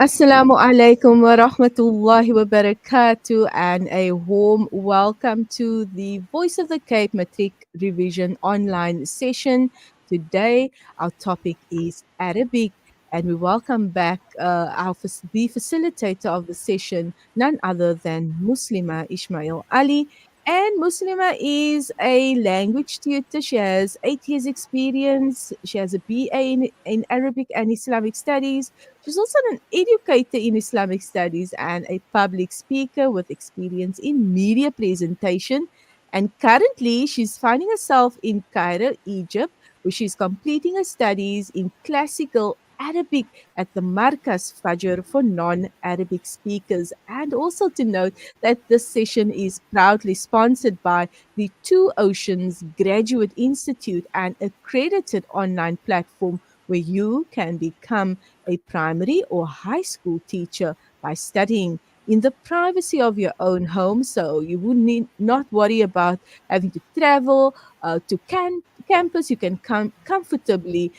Assalamu alaikum wa rahmatullahi wa barakatuh, and a warm welcome to the Voice of the Cape Matric Revision online session. Today, our topic is Arabic, and we welcome back the facilitator of the session, none other than Muslimah Ismail Allie. And Muslima is a language tutor. She has 8 years' experience. She has a BA in Arabic and Islamic Studies. She's also an educator in Islamic studies and a public speaker with experience in media presentation. And currently, she's finding herself in Cairo, Egypt, where she's completing her studies in classical Arabic at the Markaz Fajr for non Arabic speakers. And also to note that this session is proudly sponsored by the Two Oceans Graduate Institute, an accredited online platform where you can become a primary or high school teacher by studying in the privacy of your own home. So you would need not worry about having to travel to campus. You can come comfortably,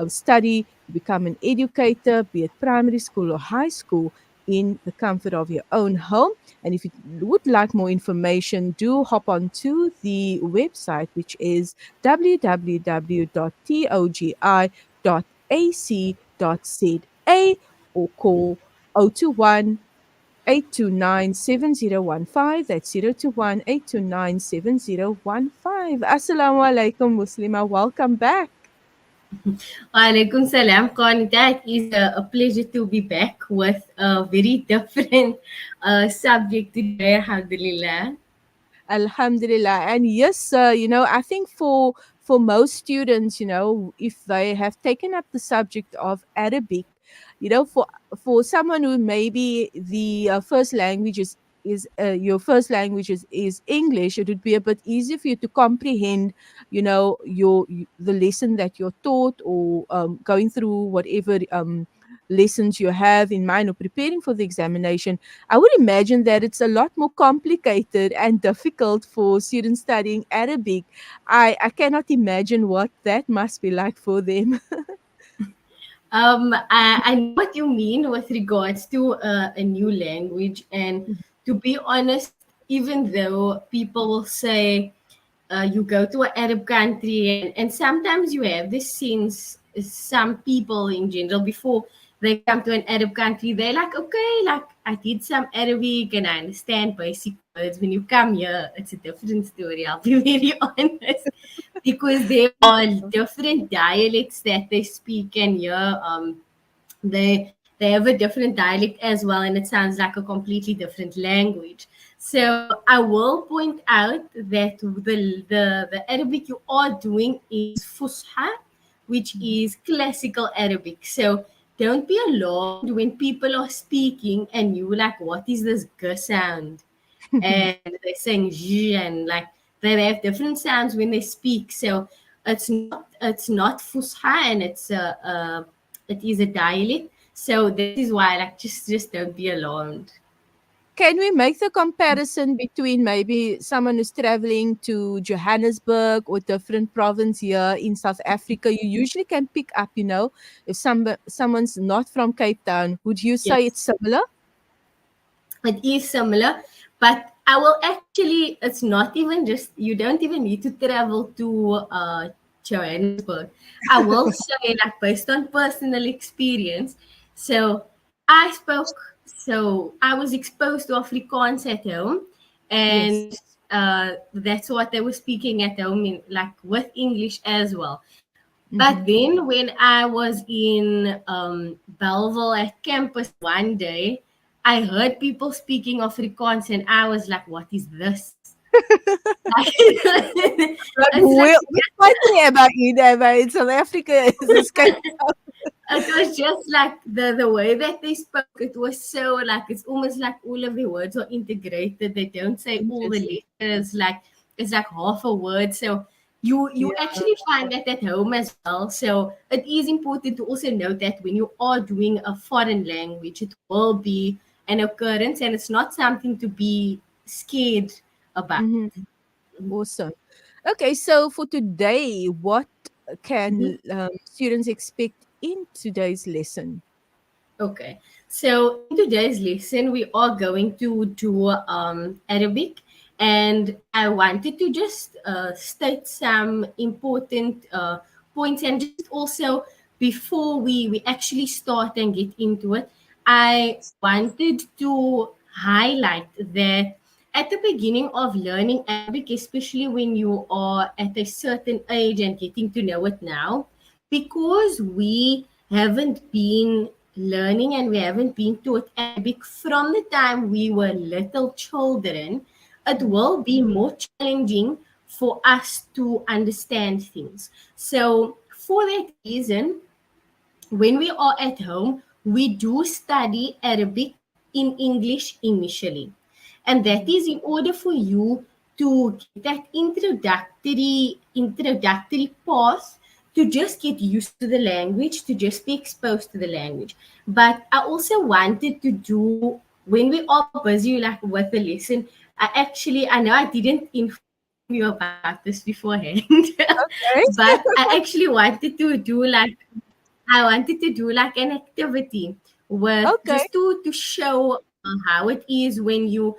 study, become an educator, be it primary school or high school in the comfort of your own home. And if you would like more information, do hop on to the website, which is www.togi.ac.za, or call 021 829 7015. That's 021 829 7015. Assalamu alaikum, Muslima. Welcome back. Walaikum salam, Conita. It is a pleasure to be back with a very different subject today, Alhamdulillah. Alhamdulillah. And yes, I think for most students, if they have taken up the subject of Arabic, for someone who maybe the first language is your first language is English, it would be a bit easier for you to comprehend, the lesson that you're taught, or going through whatever lessons you have in mind, or preparing for the examination. I would imagine that it's a lot more complicated and difficult for students studying Arabic. I cannot imagine what that must be like for them. I know what you mean with regards to a new language, and to be honest, even though people will say you go to an Arab country, and sometimes you have this sense, some people in general, before they come to an Arab country, they're like, okay, like I did some Arabic and I understand basic words. When you come here, it's a different story, I'll be very honest, because there are different dialects that they speak, and here they have a different dialect as well, and it sounds like a completely different language. So I will point out that the Arabic you are doing is Fusha, which is classical Arabic. So don't be alarmed when people are speaking and you like, what is this g sound? And they're saying j, and like they have different sounds when they speak. So it's not Fusha, and it is a dialect. So this is why, like, just don't be alarmed. Can we make the comparison between maybe someone who's traveling to Johannesburg or different province here in South Africa? You usually can pick up, if someone's not from Cape Town. Would you say Yes, it's similar? it is similar, but I will actually. It's not even just, you don't even need to travel to Johannesburg. I will say, like, based on personal experience. So I was exposed to Afrikaans at home, Yes. and that's what they were speaking at home, in, like, with English as well. Mm-hmm. But then when I was in Belleville at campus one day, I heard people speaking Afrikaans, and I was like, what is this? But It's like, we're fighting about it, but in South Africa, it's this kind it was just like the way that they spoke. It was so, like, it's almost like all of the words are integrated. They don't say all interesting. the letters. Like, it's like half a word. So you Yeah. actually find that at home as well. So it is important to also note that when you are doing a foreign language, it will be an occurrence, and it's not something to be scared about. Mm-hmm. Awesome. Okay, so for today, what can students expect in today's lesson? Okay. So in today's lesson, we are going to do Arabic, and I wanted to just state some important points, and just also before we actually start and get into it, I wanted to highlight that at the beginning of learning Arabic, especially when you are at a certain age and getting to know it now, because we haven't been learning and we haven't been taught Arabic from the time we were little children, it will be more challenging for us to understand things. So, for that reason, when we are at home, we do study Arabic in English initially. And that is in order for you to get that introductory path to just get used to the language, to just be exposed to the language. But I also wanted to do, when we are busy like with the lesson, I know I didn't inform you about this beforehand, Okay. but I actually wanted to do like I wanted to do like an activity with Okay. just to show how it is when you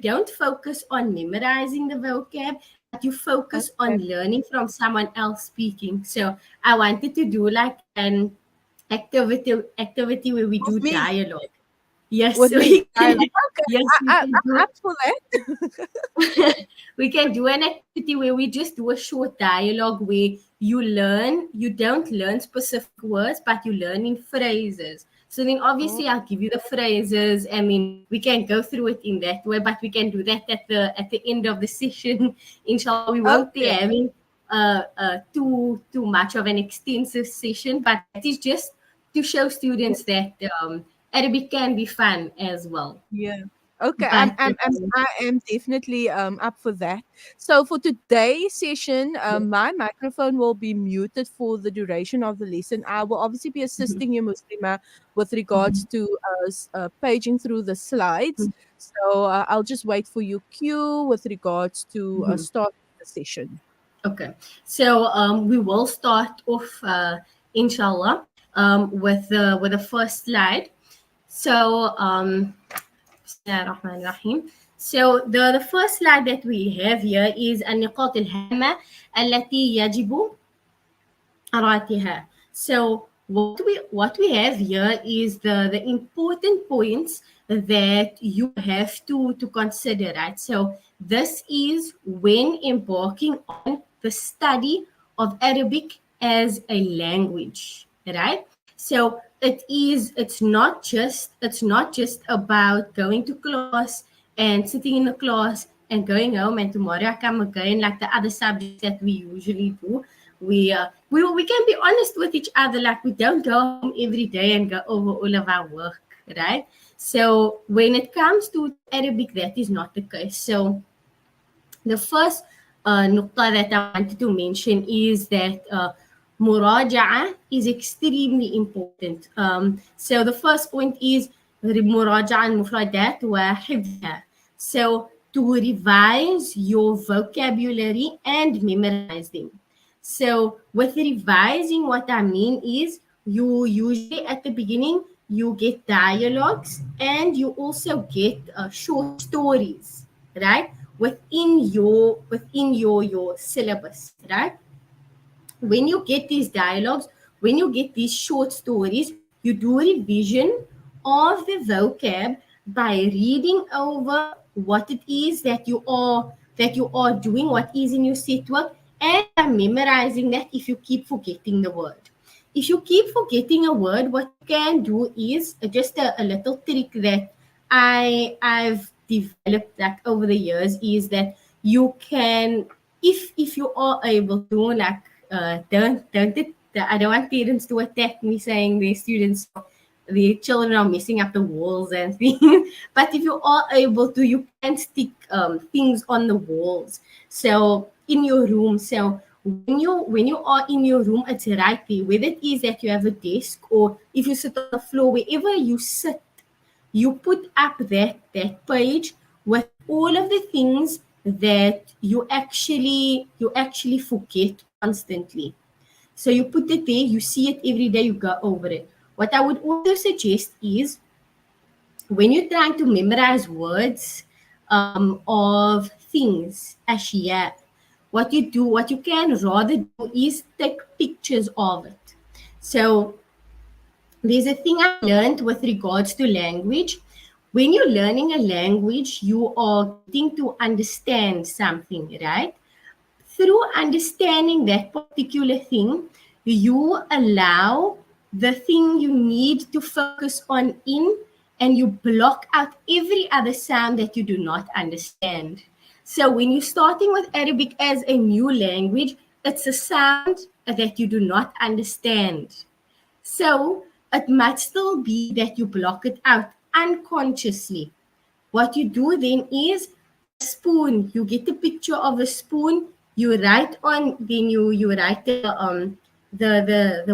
don't focus on memorizing the vocab, but you focus Okay. on learning from someone else speaking. So I wanted to do like an activity where we With do me. dialogue. Yes, With me. we Dialogue. can. Okay. Yes, we can I'm do. up for that. We can do an activity where we just do a short dialogue where you don't learn specific words, but you learn in phrases. So then Oh, obviously I'll give you the phrases and then we can go through it in that way, but we can do that at the end of the session. Inshallah, we won't be okay. having too much of an extensive session, but that is just to show Yeah. students that Arabic can be fun as well. Yeah. Okay, But I am definitely up for that. So for today's session, my microphone will be muted for the duration of the lesson. I will obviously be assisting you, Muslima, with regards to paging through the slides. So I'll just wait for your cue with regards to starting the session. Okay, so we will start off, inshallah, with the first slide. So, Bismillahirrahmanirrahim. So the first slide that we have here is النقاط الهامة التي يجب قراءتها. So what we have here is the important points that you have to consider, right? So this is when embarking on the study of Arabic as a language, right? So it's not just about going to class and sitting in the class and going home and tomorrow I come again like the other subjects that we usually do. We can be honest with each other, like we don't go home every day and go over all of our work, right? So when it comes to Arabic, that is not the case. So the first nukta that I wanted to mention is that muraja'a is extremely important. So the first point is muraja'a al-mufradat wa hifdha. So to revise your vocabulary and memorize them. So with revising, what I mean is you usually at the beginning you get dialogues and you also get short stories, right? Within your syllabus, right? When you get these dialogues, when you get these short stories, you do revision of the vocab by reading over what it is that you are doing, what is in your set work, and by memorizing that if you keep forgetting the word. If you keep forgetting a word, what you can do is just a little trick that I've developed like over the years is that you can, if you are able to, like don't it, I don't want parents to attack me saying their students, the children are messing up the walls and things. But if you are able to, you can stick things on the walls. So in your room. So when you are in your room, it's right there. Whether it is that you have a desk or if you sit on the floor, wherever you sit, you put up that page with all of the things that you actually forget constantly. So you put it there, you see it every day, you go over it. What I would also suggest is when you're trying to memorize words of things, ashia, what you can rather do is take pictures of it. So there's a thing I learned with regards to language. When you're learning a language, you are getting to understand something, right? Through understanding that particular thing, you allow the thing you need to focus on in, and you block out every other sound that you do not understand. So when you're starting with Arabic as a new language, it's a sound that you do not understand. So it might still be that you block it out unconsciously. What you do then is a spoon. You get a picture of a spoon. You write on, then you write the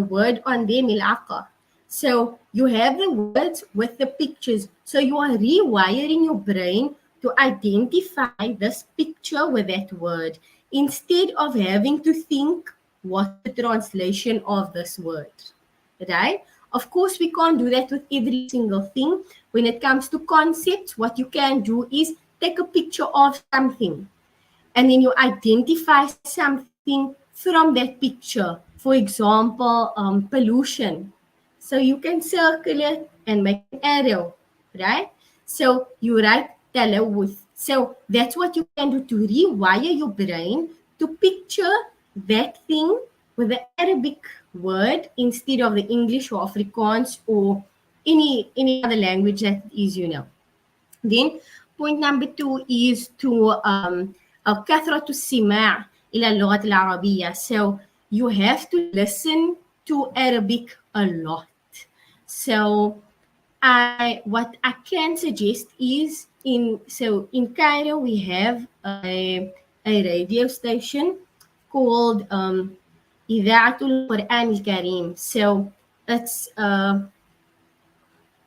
word on there, milaka. So you have the words with the pictures. So you are rewiring your brain to identify this picture with that word instead of having to think what's the translation of this word, right? Of course, we can't do that with every single thing. When it comes to concepts, what you can do is take a picture of something and then you identify something from that picture. For example, pollution. So you can circle it and make an arrow, right? So you write talawuth. So that's what you can do to rewire your brain to picture that thing with the Arabic word instead of the English or Afrikaans or any other language that is, you know. Then point number 2 is to كثرة السماع إلى اللغة العربية. So you have to listen to Arabic a lot. So what I can suggest is in Cairo we have a radio station called إذاعة القرآن الكريم. So it's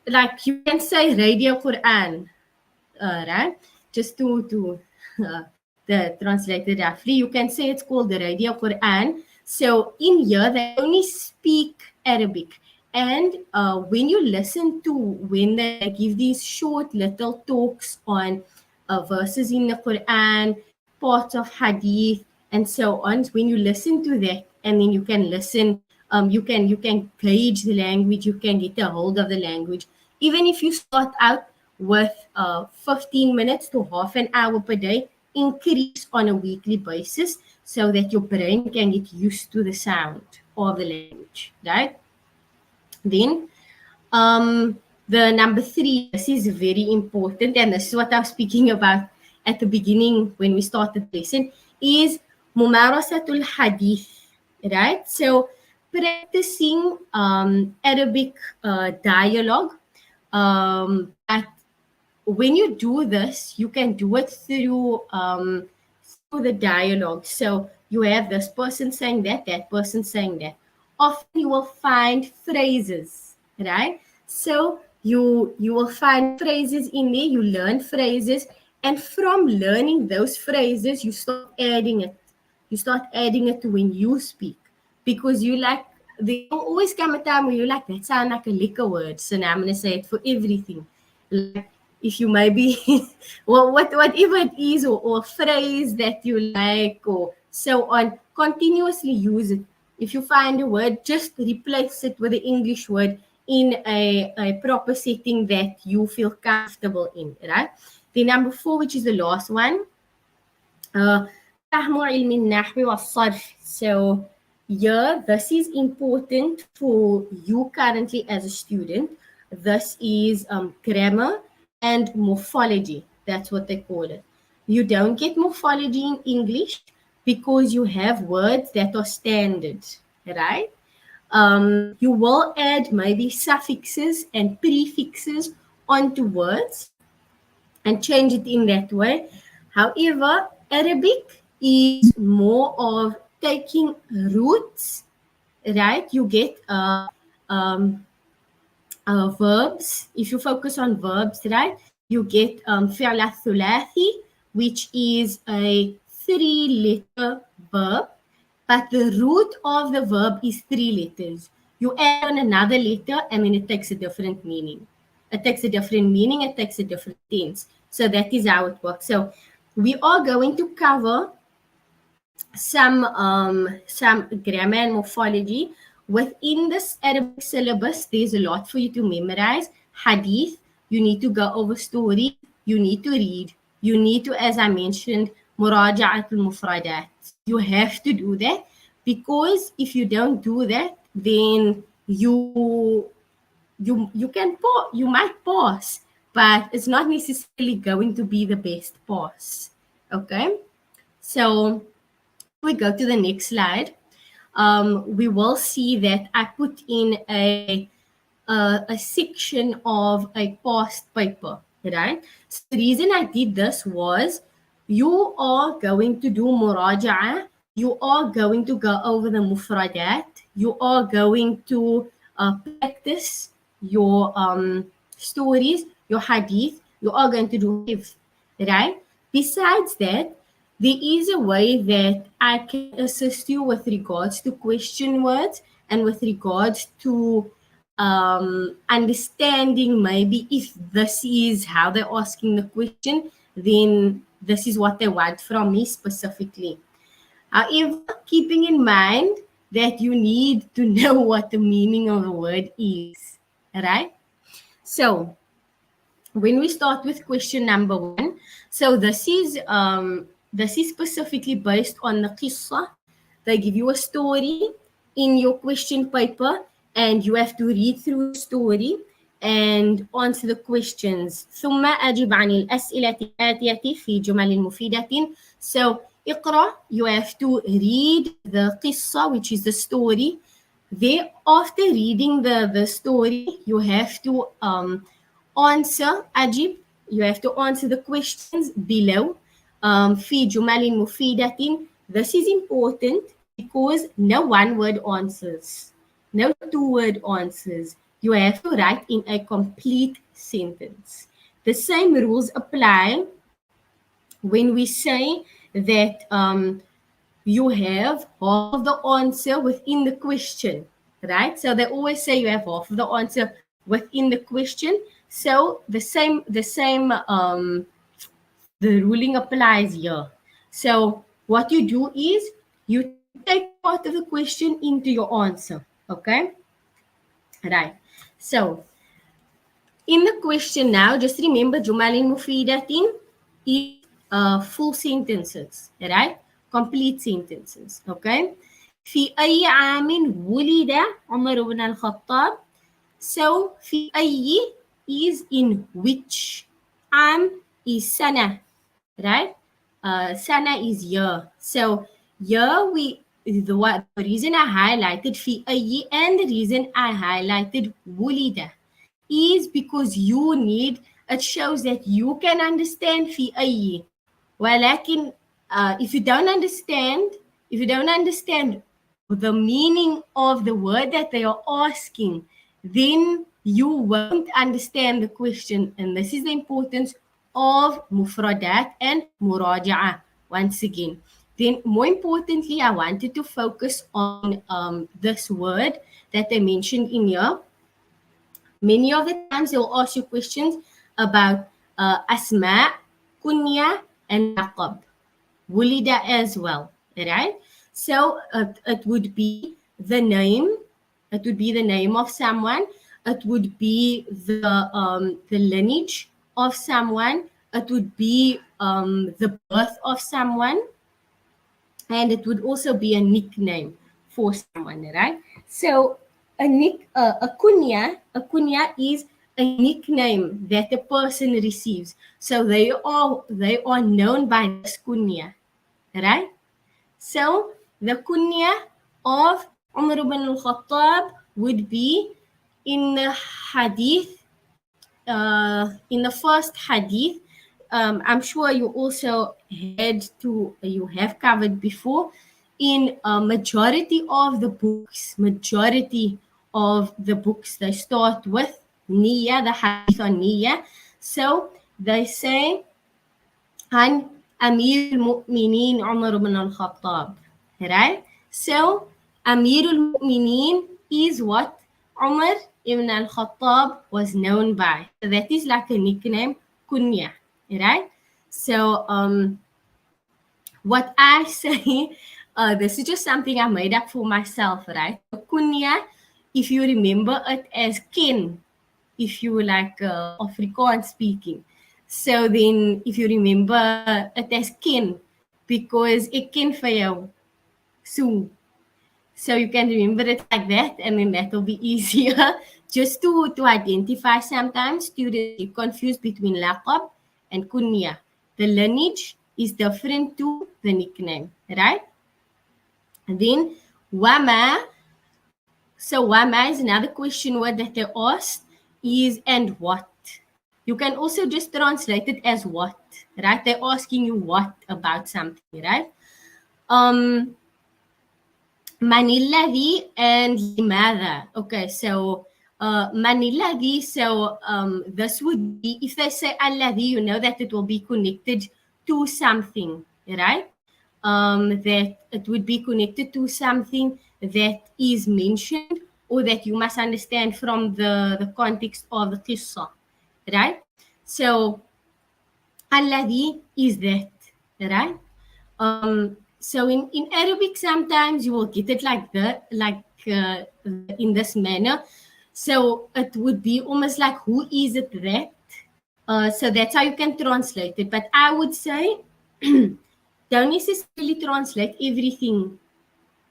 like you can say Radio Quran, right? Just to the translated roughly, you can say it's called the Radio Quran. So in here, they only speak Arabic. And when you listen to, when they give these short little talks on verses in the Quran, parts of Hadith, and so on, when you listen to that, and then you can listen, you can gauge the language, you can get a hold of the language. Even if you start out with 15 minutes to half an hour per day, increase on a weekly basis so that your brain can get used to the sound of the language, right? Then the number 3, this is very important, and this is what I was speaking about at the beginning when we started the lesson, is mumarasatul hadith, right? So practicing Arabic dialogue. But when you do this, you can do it through the dialogue. So you have this person saying that person saying that. Often you will find phrases, right? So you will find phrases in there, you learn phrases, and from learning those phrases, you start adding it. You start adding it to when you speak. Because you like, there will always come a time where you're like, that sounds like a liquor word. So now I'm going to say it for everything. Like, if you maybe, well, whatever it is, or a phrase that you like, or so on, continuously use it. If you find a word, just replace it with the English word in a proper setting that you feel comfortable in, right? The number 4, which is the last one, فهم علم النحو والصرف. So yeah, this is important for you currently as a student. This is grammar and morphology. That's what they call it. You don't get morphology in English because you have words that are standard, right? You will add maybe suffixes and prefixes onto words and change it in that way. However, Arabic is more of taking roots, right? You get verbs. If you focus on verbs, right, you get fi'l thulathi, which is a 3-letter verb, but the root of the verb is 3 letters. You add on another letter and then it takes a different meaning. It takes a different meaning, it takes a different tense. So that is how it works. So we are going to cover some grammar and morphology. Within this Arabic syllabus, there's a lot for you to memorize. Hadith, you need to go over stories, you need to read, you need to, as I mentioned, muraja'at al-mufradat. You have to do that, because if you don't do that, then you might pass, but it's not necessarily going to be the best pass. Okay, so we go to the next slide. We will see that I put in a section of a past paper, right? So the reason I did this was, you are going to do muraja'a, you are going to go over the mufradat, you are going to practice your stories, your hadith, you are going to do hifz, right? Besides that, there is a way that I can assist you with regards to question words and with regards to understanding, maybe if this is how they're asking the question, then this is what they want from me specifically. However, keeping in mind that you need to know what the meaning of the word is, right? So when we start with question number 1, so this is specifically based on the qissa. They give you a story in your question paper, and you have to read through the story and answer the questions. ثم أجب عن الأسئلة الآتية في جمل مفيدة. So اقرأ, you have to read the qissa, which is the story. There, after reading the story, you have to answer أجب, you have to answer the questions below. في جمل مفيدة. This is important because no one word answers, no 2-word answers. You have to write in a complete sentence. The same rules apply when we say that you have half of the answer within the question, right? So they always say you have half of the answer within the question. So the ruling applies here. So what you do is you take part of the question into your answer. Okay, right. So in the question now, just remember Jumalin Mufidatin is full sentences, right? Complete sentences. Okay. في أي عام ولد عمر بن الخطاب. So في أي is in which, عام is سنة, right? Sana is year. So year, the reason I highlighted في أي and the reason I highlighted ولد is because you need, it shows that you can understand في أي. ولكن if you don't understand the meaning of the word that they are asking, then you won't understand the question. And this is the importance of mufradat and muraja'a once again. Then more importantly, I wanted to focus on this word that I mentioned in here. Many of the times they will ask you questions about asma, kunya, and laqab. Wulida as well, right? So it would be the name. It would be the name of someone. It would be the lineage of someone. It would be the birth of someone, and it would also be a nickname for someone, right? So a kunya is a nickname that a person receives. So they are known by this kunya, right? So the kunya of Umar ibn al-Khattab would be in the hadith, in the first hadith. I'm sure you also you have covered before in a majority of the books, they start with Niyya, the hadith on Niyya. So they say, عن أمير المؤمنين عمر بن الخطاب, right? So أمير المؤمنين is what Umar ibn al-Khattab was known by. So that is like a nickname, kunya, right? So what I say, this is just something I made up for myself, right? So kunya, if you remember it as kin, if you like Afrikaans speaking. So then if you remember it as kin, because ek ken vir jou, so you can remember it like that, and then that will be easier. Just to identify, sometimes students get confused between laqab and kunya. The lineage is different to the nickname, right? And then wama. So wama is another question word that they asked, is and what. You can also just translate it as what, right? They're asking you what about something, right? Man alladhi and limadha. Okay, so man alladhi, so this would be, if they say alladhi, you know that it will be connected to something, right? That it would be connected to something that is mentioned, or that you must understand from the context of the qissa, right? So alladhi is that, right? So in Arabic, sometimes you will get it like that, like in this manner. So it would be almost like, who is it that? So that's how you can translate it. But I would say, don't necessarily translate everything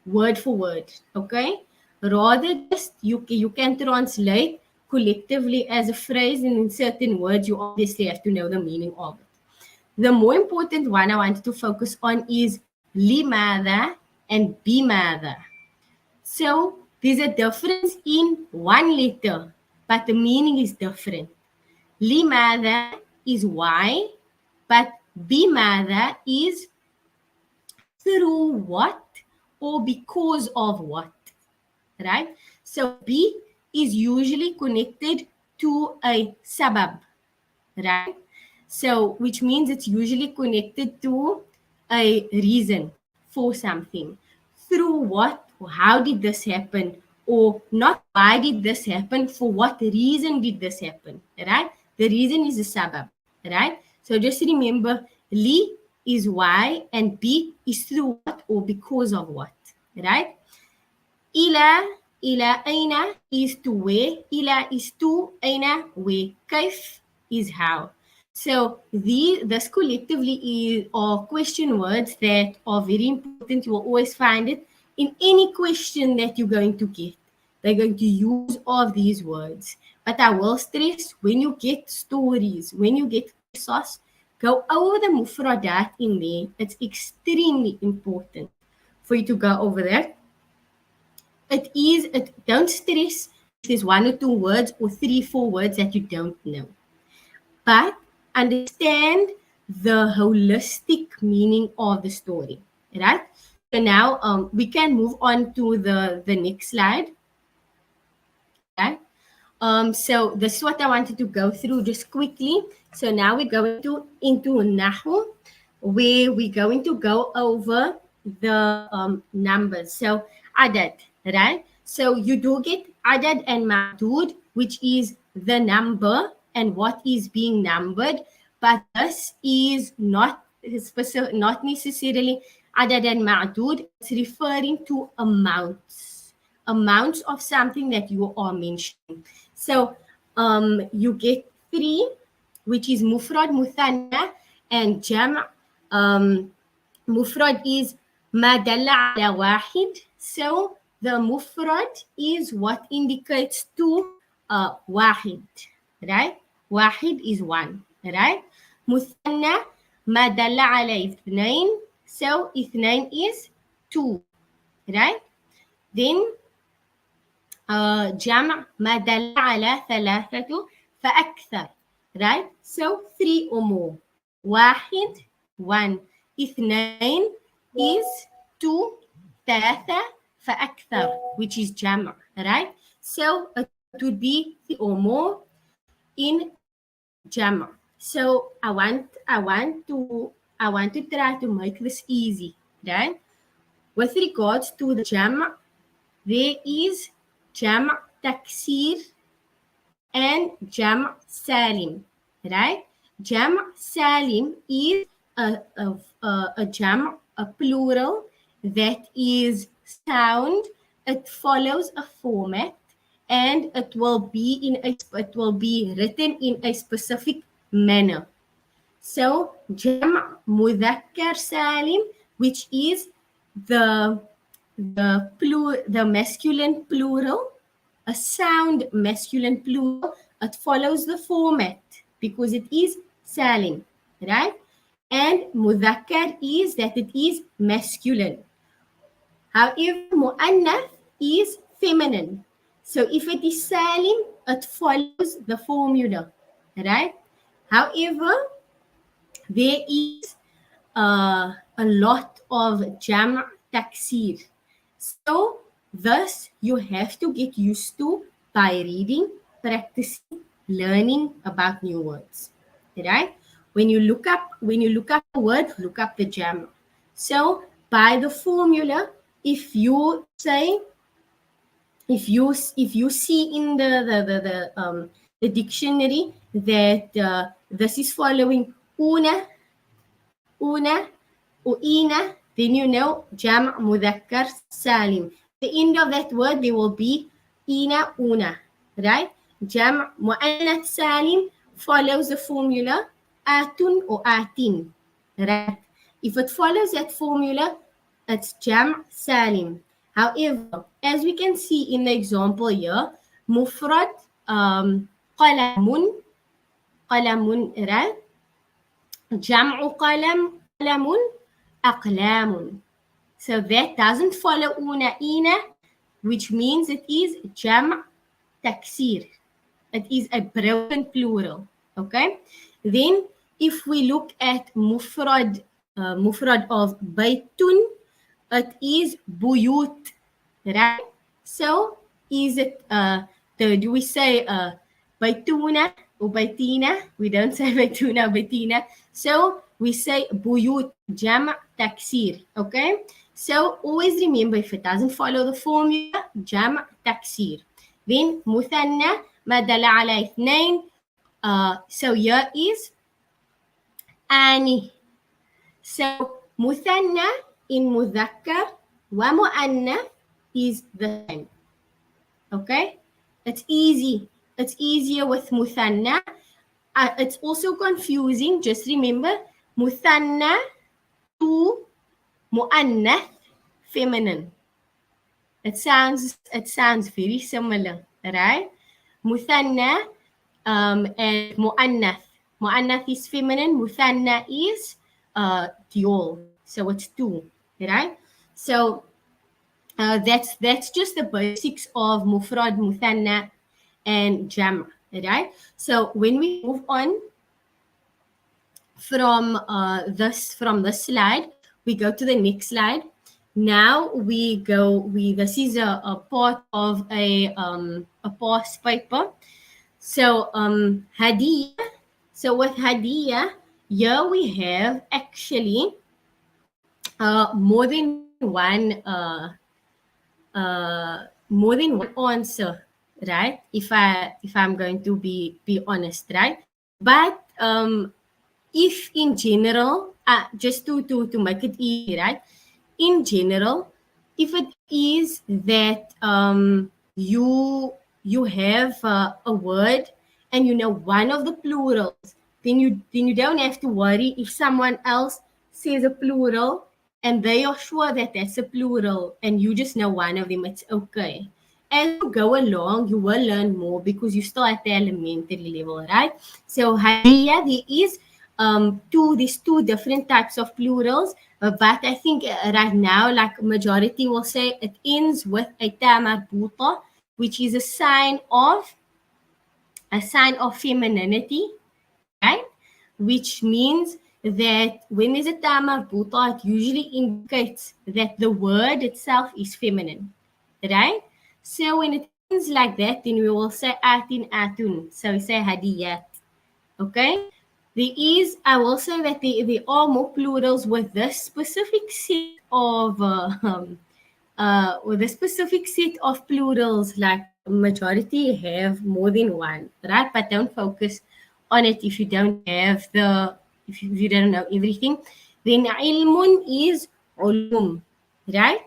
word for word, okay? Rather, just you can translate collectively as a phrase, and in certain words, you obviously have to know the meaning of it. The more important one I wanted to focus on is limada and bimada. So there's a difference in one letter, but the meaning is different. Limada is why, but bimada is through what or because of what, right? So B is usually connected to a sabab, right? So, which means it's usually connected to a reason for something. Through what or how did this happen? Or not why did this happen, for what reason did this happen, right? The reason is the sabab, right? So just remember, li is why and bi is through what or because of what, right? Ila, ila aina is to where, ila is to, aina where, kaif is how. So this collectively are question words that are very important. You will always find it in any question that you're going to get. They're going to use all of these words. But I will stress, when you get stories, when you get qisas, go over the mufradat in there. It's extremely important for you to go over that. Don't stress if there's one or two words or three, four words that you don't know. But understand the holistic meaning of the story, right? So now we can move on to the next slide, right? So this is what I wanted to go through just quickly. So now we're going to into Nahu, where we're going to go over the numbers. So adad, right? So you do get adad and ma'dud, which is the number and what is being numbered, but this is not specific, not necessarily adad and ma'dud. It's referring to amounts of something that you are mentioning. So you get three, which is mufrad, muthanna, and jam'. Mufrad is ma dalla ala wahid. So the mufrad is what indicates two wahid, right? Wahid is one, right? Muthanna ma dalla ala ithnain. So ithnain is two, right? Then جمع ما دل على ثلاثة فأكثر, right? So three or more. واحد, one. اثنين is two. ثلاثة فأكثر, which is جمع, right? So it would be three or more in جمع. So I want to try to make this easy, right? With regards to the جمع, there is jam' taksir, and jam' salim, right? Jam' salim is a jam', a plural that is sound. It follows a format, and it will be written in a specific manner. So jam' mudhakkar salim, which is the the masculine plural, a sound masculine plural. It follows the format because it is salim, right? And mudhakkar is that it is masculine. However, mu'annath is feminine. So if it is salim, it follows the formula, right? However, there is a lot of jam' taksir. So thus you have to get used to by reading, practicing, learning about new words. Right? When you look up a word, look up the jam'. So by the formula, if you say if you see in the dictionary that this is following una, uina, then you know jam' mudhakkar salim. At the end of that word, there will be ina, una, right? Jam' mu'annath salim follows the formula atun or atin, right? If it follows that formula, it's jam' salim. However, as we can see in the example here, mufrad qalamun, right? Jam'u qalamun, aqlamun. So that doesn't follow una ina, which means it is jam' taksir. It is a broken plural. Okay. Then if we look at mufrad of baytun, it is buyut, right? So is it do we say baytuna or baytina? We don't say baytuna, baytina. So we say buyut, jam' taksir. Okay. So always remember, if it doesn't follow the formula, jam' taksir. Then muthanna ما دل على اثنين. So here is ani. So muthanna in mudhakkar wa mu'annath is the same. Okay? It's easy. It's easier with muthanna. It's also confusing. Just remember, muthanna to mu'annath, feminine. It sounds very similar, right? Muthanna and mu'annath. Mu'annath is feminine, muthanna is dual. So it's two, right? So that's just the basics of mufrad, muthanna, and jam', right? So when we move on from this slide, we go to the next slide. Now this is a part of a past paper. So hadiyah. So with hadiyah, here we have actually more than one answer, right? If I'm going to be honest, right? But if in general, just to make it easy, right? In general, if it is that you have a word and you know one of the plurals, then you don't have to worry if someone else says a plural and they are sure that that's a plural and you just know one of them. It's okay. As you go along, you will learn more because you're still at the elementary level, right? So hadiyah, there is these two different types of plurals, but I think right now, like majority will say, it ends with a ta marbuta, which is a sign of femininity, right? Which means that when there's a ta marbuta, it usually indicates that the word itself is feminine, right? So when it ends like that, then we will say atin atun. So we say hadiyat. Okay? I will say that there are more plurals with this specific set with a specific set of plurals, like majority have more than one, right? But don't focus on it if you don't have if you don't know everything. Then ilmun is ulum, right?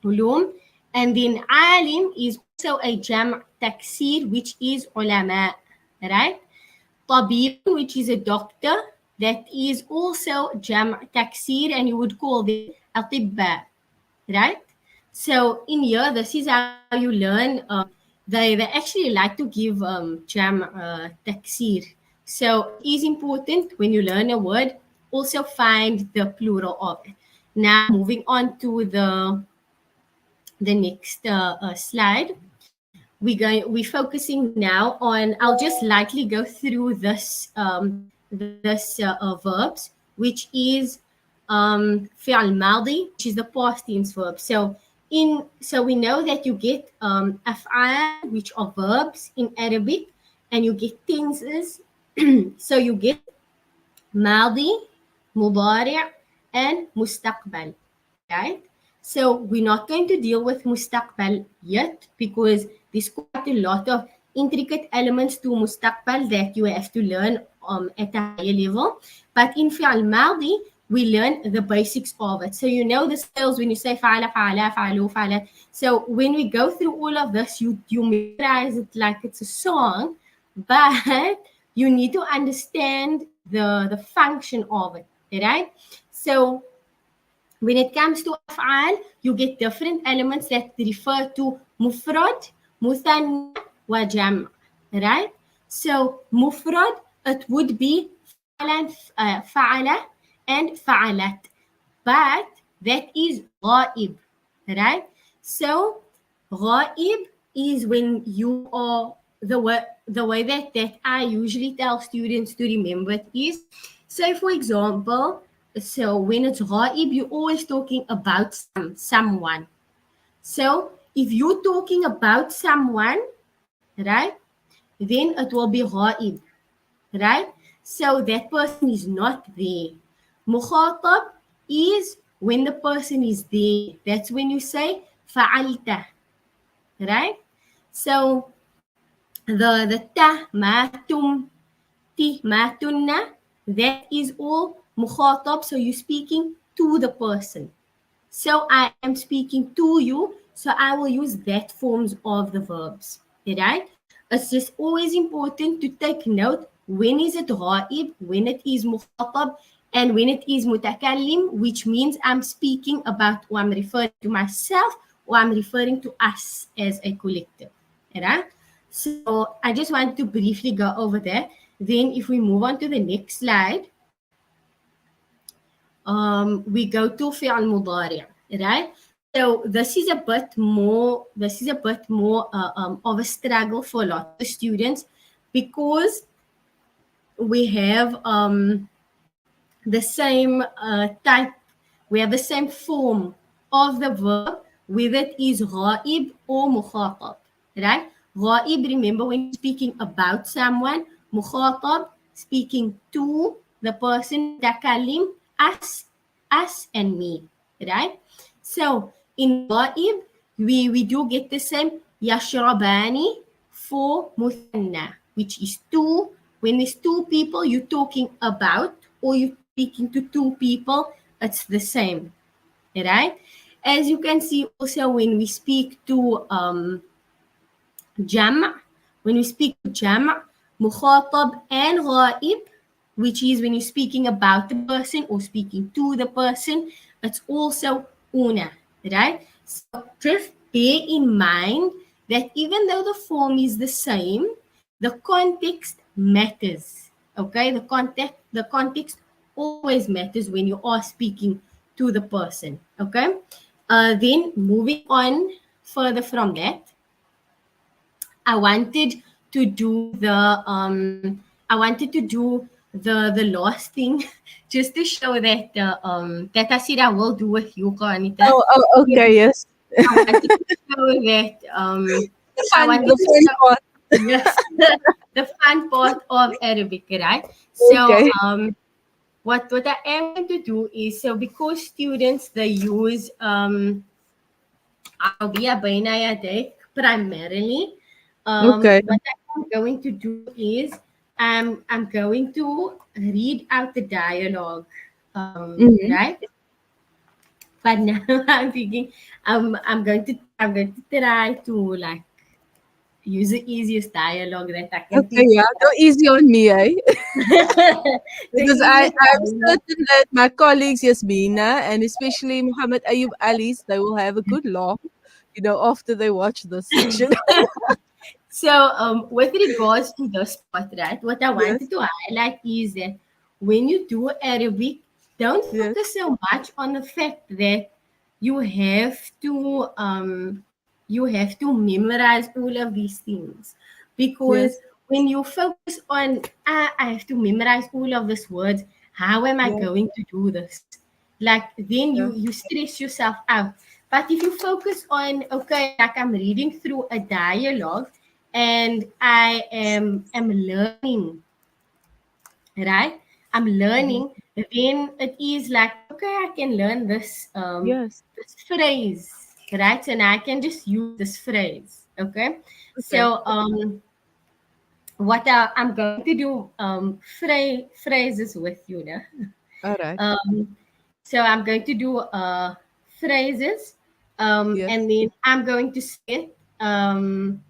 Ulum. And then alim is also a jam' taksir, which is ulama, right? Tabib, which is a doctor, that is also jam' taksir, and you would call them atibba, right? So in here, this is how you learn. They actually like to give jam taksir. So it is important when you learn a word, also find the plural of it. Now moving on to the next slide. We're focusing now on. I'll just lightly go through this verbs, which is fi'al madi, which is the past tense verb. So we know that you get af'al, which are verbs in Arabic, and you get tenses. So you get madi, mudari', and mustaqbal, right? So we're not going to deal with mustaqbal yet because there's quite a lot of intricate elements to mustaqbal that you have to learn at a higher level. But in fi'al madi, we learn the basics of it. So you know the skills when you say fa'ala, fa'ala, fa'alu, fa'ala. So when we go through all of this, you memorize it like it's a song, but you need to understand the function of it, right? So when it comes to af'al, you get different elements that refer to mufrad, muthanna, wa jam', right? So mufrad, it would be fa'ala and fa'alat, but that is ghaib, right? So ghaib is when you are the way that I usually tell students to remember it is, say for example, so when it's ghaib, you're always talking about someone. So if you're talking about someone, right, then it will be ghaib, right? So that person is not there. Mukhatab is when the person is there. That's when you say fa'alta, right? So the ta, ma, tum, ti, ma, tunna, that is all mukhatab. So you're speaking to the person. So I am speaking to you, so I will use that forms of the verbs, right? It's just always important to take note when is it ghaib, when it is mukhatab, and when it is mutakallim, which means I'm speaking about or I'm referring to myself or I'm referring to us as a collective, right? So I just want to briefly go over that. Then if we move on to the next slide, we go to fi'al mudari', right? So this is a bit more of a struggle for a lot of students because we have the same type, we have the same form of the verb, whether it is ghaib or mukhatab, right? Ghaib, remember when you're speaking about someone, mukhatab, speaking to the person, takalim, us and me, right? So in ghaib, we do get the same yashrabani for muthanna, which is two. When there's two people you're talking about or you're speaking to two people, it's the same, right? As you can see also when we speak to jam', when we speak to jam', mukhatab and ghaib, which is when you're speaking about the person or speaking to the person, it's also una, right? So just bear in mind that even though the form is the same, the context matters. Okay, the context always matters when you are speaking to the person. Okay, then moving on further from that, I wanted to do the last thing just to show that that I said I will do with you, Karnita. Okay, yes. I wanted to show that I wanted The to fun show part. yes the fun part of Arabic, right? So Okay. what I am going to do is, so because students they use I'll be a بين يديك primarily. Okay. What I'm going to do is I'm going to read out the dialogue. Mm-hmm. Right? But now I'm thinking I'm going to try to like use the easiest dialogue that I can Okay, think yeah. Go easy on me, eh? the Because easiest I'm dialogue. certain that my colleagues, Yasmina, and especially Muhammad Ayub Ali's, they will have a good laugh, after they watch this section. So, with regards to this part, right, what I Yes, wanted to highlight is that when you do Arabic, don't yes, focus so much on the fact that you have to um, you have to memorize all of these things, because yes, when you focus on I have to memorize all of these words, how am I yeah, going to do this? Like then yeah, you stress yourself out. But if you focus on, okay, like I'm reading through a dialogue and I am learning, right? I'm mhm, learning, then it is like, okay, I can learn yes. this phrase, right? And I can just use this phrase. Okay. Okay, So what I'm going to do phrases with you now. all right. Um, so I'm going to do phrases, Yes, and then I'm going to say it, and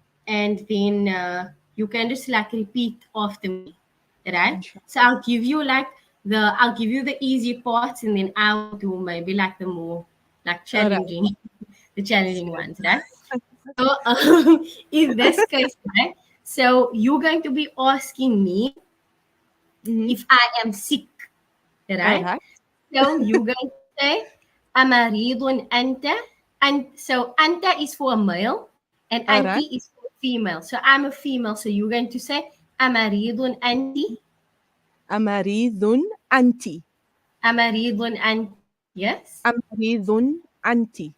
then you can just like repeat after me, right? So inshallah. I'll give you the easy parts, and then I will do maybe like the more like All right. challenging, the challenging Yes. ones, right? So in this case, right? So you're going to be asking me Mm-hmm. if I am sick, All right? right. So you going to say, Amaridun anta. And so anta is for a male and All right. anti is for female. So I'm a female. So you're going to say, Amaridun anti. Amaridun anti. Amaridun anti. Yes. Amaridun anti.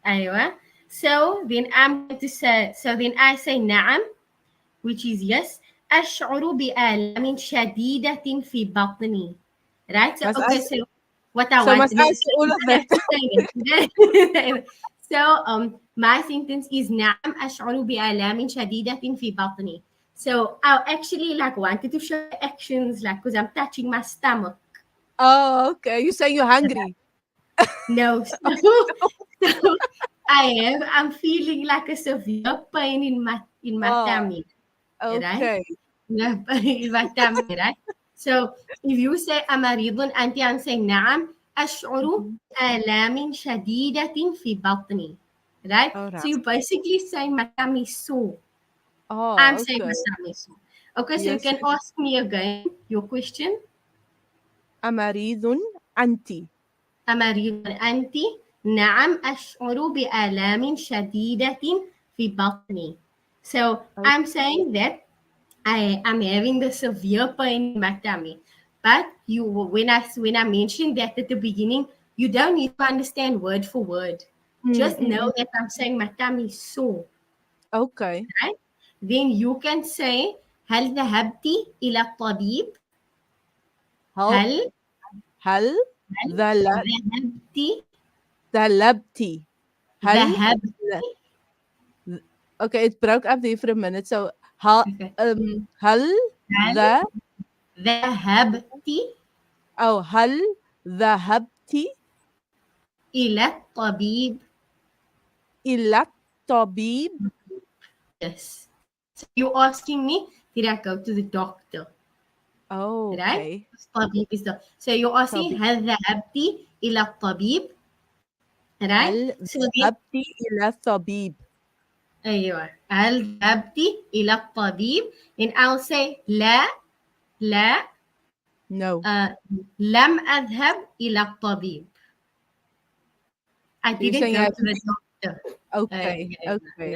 Aywa. So then I'm going to say, so then I say na'am, which is yes. أشعر بآلام شديدة في بطني. Right? So Must I okay, say, so what I so want, must no, I you say all of don't that? have to say it. You don't say it. So my sentence is نعم أشعر بآلام شديدة في بطني. So I actually like wanted to show the actions like because I'm touching my stomach. Oh, okay. You say you're hungry. No, so, so I'm feeling like a severe pain in my Oh, tummy, right? okay. Yeah, in my tummy, right? So if you say أمريض أنت, I'm saying نعم أشعر Mhm. بآلام شديدة في بطني, right? All So right. you basically say my tummy is sore. I'm Oh, saying okay. my tummy is sore. Okay, so you Yes, can yes. ask me again your question. Amaridun anti. أمريض أنت؟ نعم أشعر بآلام شديدة في بطني. So Oh, I'm saying that I am having the severe pain in my tummy. But you when I mentioned that at the beginning, you don't need to understand word for word. mm, Just mm, know mm. that I'm saying my tummy is sore, Okay. right? Then you can say هل ذهبت إلى الطبيب؟ هل هل هل هل ذل- ذهبت ذهبتِ؟ هل ذهبت ذ Okay, it broke up there for a minute. So, هل هل ذ ذهبت هل ذهبتِ إلى الطبيب. إلى الطبيب؟ Yes. So you're asking me, did I go to the doctor? Right? Okay. الطبيب is the. So you're asking, طبيب. هل ذهبت إلى الطبيب? Right? هل So then, ذهبتِ إلى الطبيب؟ أيوة. هل ذهبت إلى الطبيب? And I'll say, لا لا No. لم أذهب إلى الطبيب. I So you're didn't saying go I have to to the doctor. okay, Okay. okay.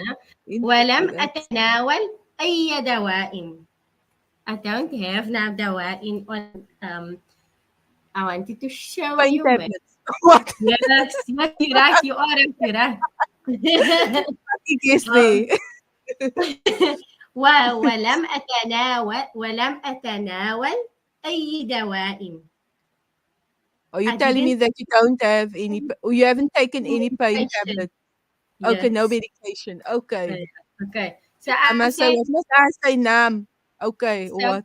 ولم Interesting. أتناول أي دواء. I don't have now دواء on I wanted to show Pain you, man. tablets. What? Yes, yes, you're right. You are right. You're right. Um, Seriously. ولم أتناول أي دواء. Are you I telling me didn't that you don't have any, or you haven't taken take any pain medication. tablet? Okay, no Yes. medication. Okay. Okay. So I I must say, say what must I say, Nam? Okay, or so. what?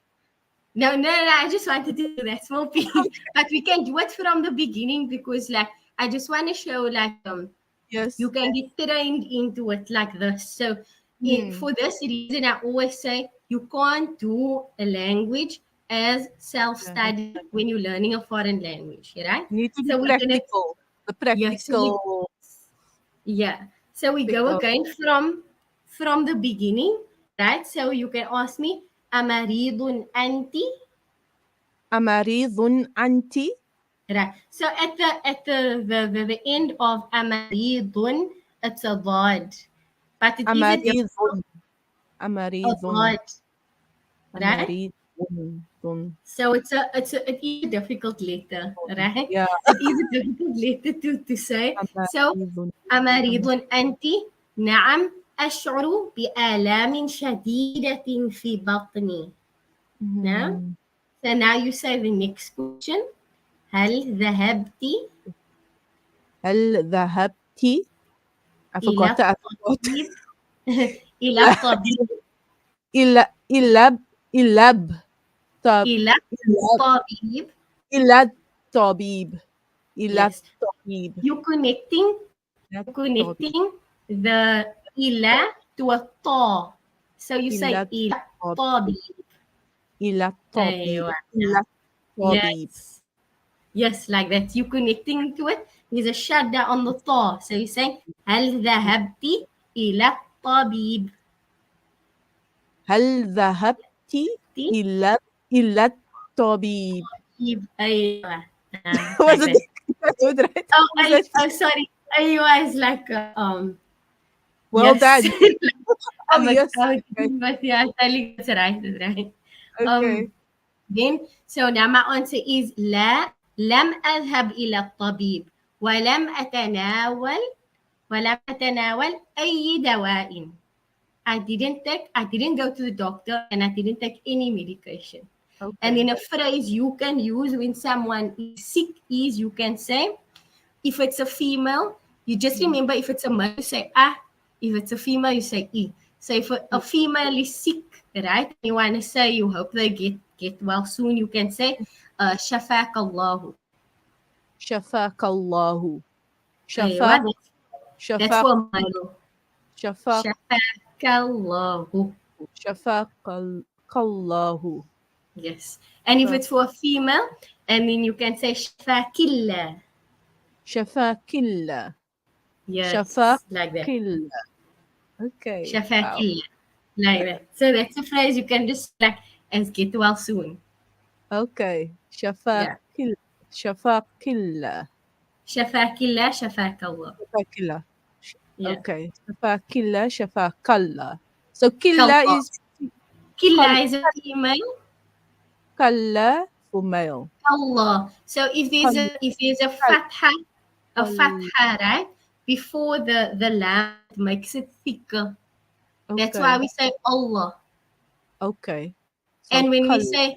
No, no, no. I just wanted to do that small piece, but we can do it from the beginning because, like, I just want to show, like, you Yes. can get trained into it like this. So, Hmm. for this reason, I always say you can't do a language as Yeah. self-study when you're learning a foreign language, right? You need to be So we're gonna, practical. The yes, so we, practical yeah. So we aspect go of again from the beginning, right? So you can ask me, "Amaridun anti?" amaridun anti, Right. So at the end of amaridun, it's a dad, but it is a amaridun, difficult a amaridun, dad, right? amaridun, dun. So it is a difficult letter, right? Yeah, It is a difficult letter to say. So amaridun. amaridun anti? نعم أشعر بآلام شديدة في بطني. Now, Hmm. so now you say the next question. هل ذهبت هل ذهبتِ I إلى forgot I forgot. الطبيب إلى الطبيب إلى إلى إلى طب إلى إلى الطبيب. إلى الطبيب إلى Yes, الطبيب you إلى الطبيب connecting the إلى to a طا. So you إلى say إلى الطبيب الطبيب. إلى الطبيب أيوة. إلى الطبيب Yes. Yes, like that. You connecting to it. There's a shadda on the طا. So you say هل ذهبت إلى الطبيب؟ هل ذهبتِ تي إلى الطبيب طبيب. أيوة. was Like it that. was it right Oh, was that sorry. أيوة is like well yes. done oh I'm a, yes okay but yeah, telling that's right, that's right. okay Then so now my answer is لا لم أذهب إلى الطبيب ولم أتناول أي دواء. I didn't go to the doctor and I didn't take any medication. And okay then a phrase you can use when someone is sick is you can say, if it's a female, you just Mhm. remember if it's a male, you say ah. If it's a female, you say e. So if a female is sick, right, and you want to say you hope they get well soon, you can say shafak Allahu. شفاك الله Aywa, شفاك that's شفاق for male. شفاق Shafak Allahu. شفاق الله Yes. And if it's for a female, and then you can say shafakillah. شفاك الله شفاك Yes, like that. الله okay wow Shafakillah. Like that. So that's a phrase you can just like and get well soon. okay شفاك Yeah. شفاك الله Shafakillah, shafakallah. شفاك الله Yeah. okay شفاك الله شفاك الله so killa Kallah. is Killa kal is a female. kalla for male Allah. So kal if there's kal a kal fatha, right? Before the lam, it makes it thicker. That's why okay we say Allah. okay so And when we kal say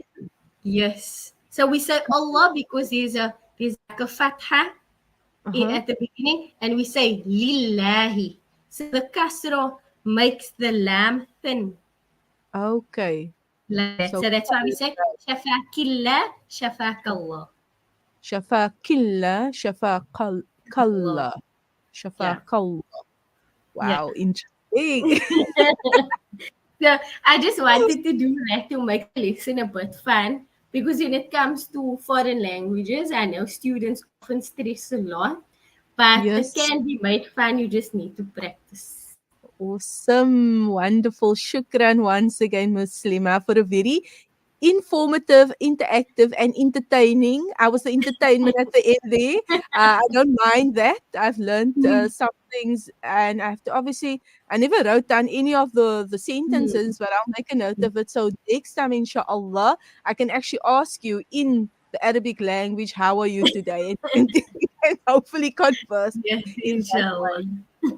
yes, so we say Allah because there's like a fatha uh-huh at the beginning, and we say lillahi. So the kasra makes the lam thin. okay Like that. so So that's why we say kal shafakillah, shafakallah. شفاكilla شفاقل Allah. كلا Yeah. شفاقل Yeah. wow interesting So I just wanted to do that to make the lesson a bit fun because when it comes to foreign languages, I know students often stress a lot, but it yes can be made fun. You just need to practice. awesome wonderful shukran once again Muslima for a very informative, interactive, and entertaining. I was the entertainment at the end there. I don't mind that. I've learned Hmm. some things, and I have to obviously. I never wrote down any of the Hmm. sentences, but I'll make a note of it. So next time, inshallah, I can actually ask you in the Arabic language, "How are you today?" and hopefully converse Yes, in that inshallah. way.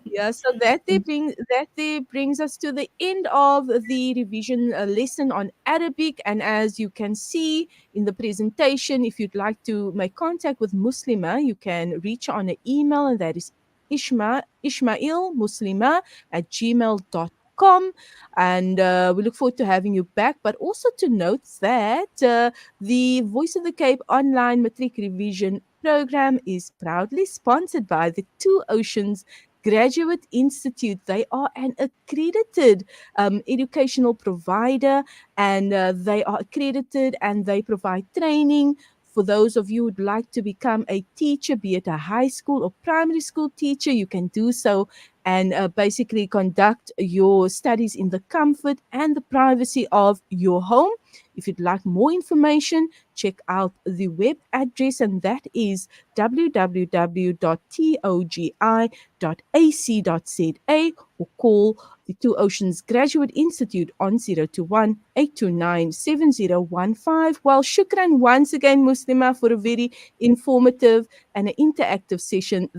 Yeah, so that they brings us to the end of the revision lesson on Arabic. And as you can see in the presentation, if you'd like to make contact with Muslima, you can reach her on an email, and that is Ismail Muslimah at gmail.com. And we look forward to having you back, but also to note that the Voice of the Cape online matric revision program is proudly sponsored by the Two Oceans Graduate Institute. They are an accredited educational provider, and they are accredited and they provide training for those of you who'd like to become a teacher, be it a high school or primary school teacher. You can do so and basically conduct your studies in the comfort and the privacy of your home. If you'd like more information, check out the web address, and that is www.togi.ac.za, or call the Two Oceans Graduate Institute on 021 829 7015. Well, shukran once again, Muslima, for a very informative and an interactive session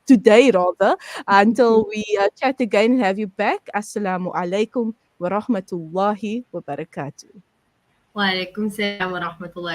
today rather. Until we chat again and have you back. Assalamu alaikum wa rahmatullahi wa barakatuh. Wa alaikum salam wa rahmatullahi wa